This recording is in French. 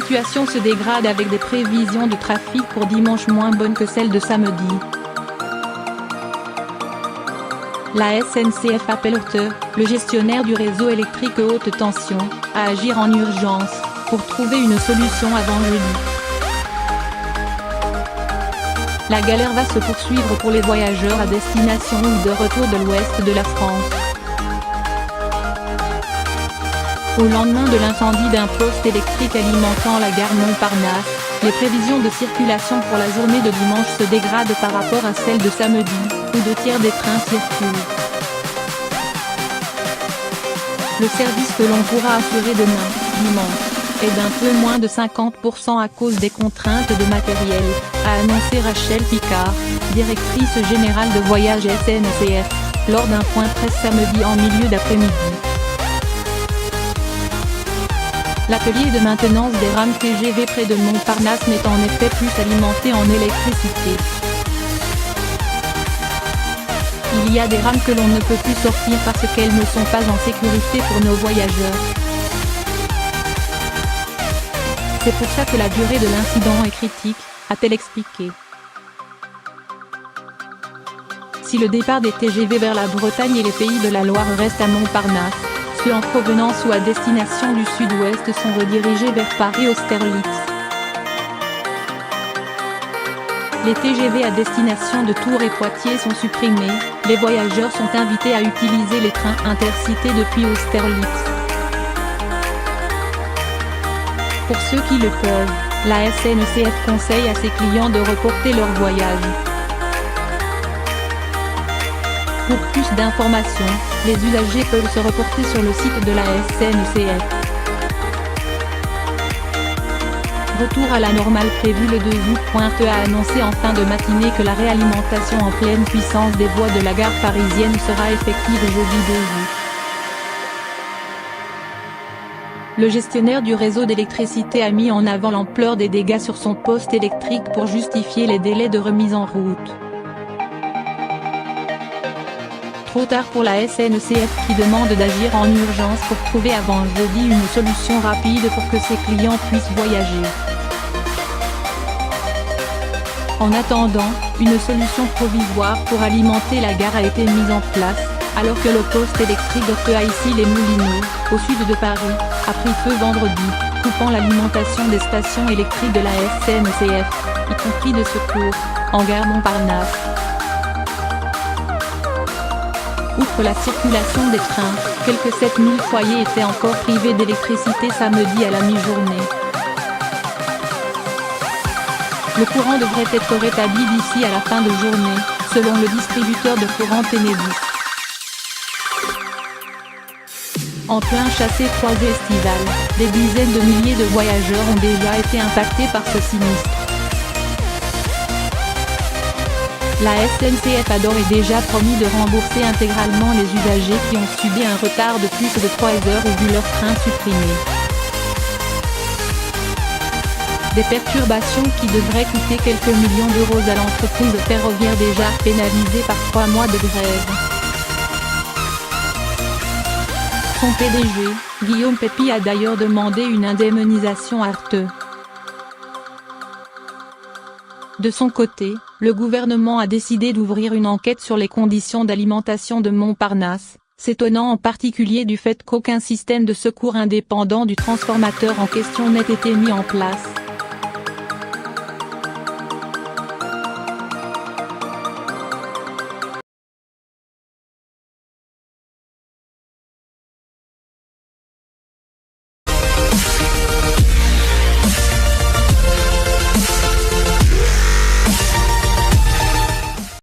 situation se dégrade avec des prévisions de trafic pour dimanche moins bonnes que celles de samedi. La SNCF appelle Orte, le gestionnaire du réseau électrique haute tension, à agir en urgence, pour trouver une solution avant jeudi. La galère va se poursuivre pour les voyageurs à destination ou de retour de l'ouest de la France. Au lendemain de l'incendie d'un poste électrique alimentant la gare Montparnasse, les prévisions de circulation pour la journée de dimanche se dégradent par rapport à celles de samedi, où 2/3 des trains circulent. Le service que l'on pourra assurer demain, dimanche, est d'un peu moins de 50% à cause des contraintes de matériel, a annoncé Rachel Picard, directrice générale de voyage SNCF, lors d'un point presse samedi en milieu d'après-midi. L'atelier de maintenance des rames TGV près de Montparnasse n'est en effet plus alimenté en électricité. Il y a des rames que l'on ne peut plus sortir parce qu'elles ne sont pas en sécurité pour nos voyageurs. C'est pour ça que la durée de l'incident est critique, a-t-elle expliqué. Si le départ des TGV vers la Bretagne et les Pays de la Loire reste à Montparnasse, ceux en provenance ou à destination du sud-ouest sont redirigés vers Paris-Austerlitz. Les TGV à destination de Tours et Poitiers sont supprimés, les voyageurs sont invités à utiliser les trains intercités depuis Austerlitz. Pour ceux qui le peuvent, la SNCF conseille à ses clients de reporter leur voyage. Pour plus d'informations, les usagers peuvent se reporter sur le site de la SNCF. Retour à la normale prévu le 2 août. A annoncé en fin de matinée que la réalimentation en pleine puissance des voies de la gare parisienne sera effective jeudi 2 août. Le gestionnaire du réseau d'électricité a mis en avant l'ampleur des dégâts sur son poste électrique pour justifier les délais de remise en route. Trop tard pour la SNCF qui demande d'agir en urgence pour trouver avant jeudi une solution rapide pour que ses clients puissent voyager. En attendant, une solution provisoire pour alimenter la gare a été mise en place, alors que le poste électrique de Aissy-les-Moulineaux, au sud de Paris, a pris feu vendredi, coupant l'alimentation des stations électriques de la SNCF, y compris de secours, en gare Montparnasse. Outre la circulation des trains, quelques 7000 foyers étaient encore privés d'électricité samedi à la mi-journée. Le courant devrait être rétabli d'ici à la fin de journée, selon le distributeur de courant Enedis. En plein chassé-croisé estival, des dizaines de milliers de voyageurs ont déjà été impactés par ce sinistre. La SNCF a d'ores et déjà promis de rembourser intégralement les usagers qui ont subi un retard de plus de 3 heures ou vu leur train supprimé. Des perturbations qui devraient coûter quelques millions d'euros à l'entreprise ferroviaire déjà pénalisée par 3 mois de grève. Son PDG, Guillaume Pépi, a d'ailleurs demandé une indemnisation à Orte. De son côté, le gouvernement a décidé d'ouvrir une enquête sur les conditions d'alimentation de Montparnasse, s'étonnant en particulier du fait qu'aucun système de secours indépendant du transformateur en question n'ait été mis en place.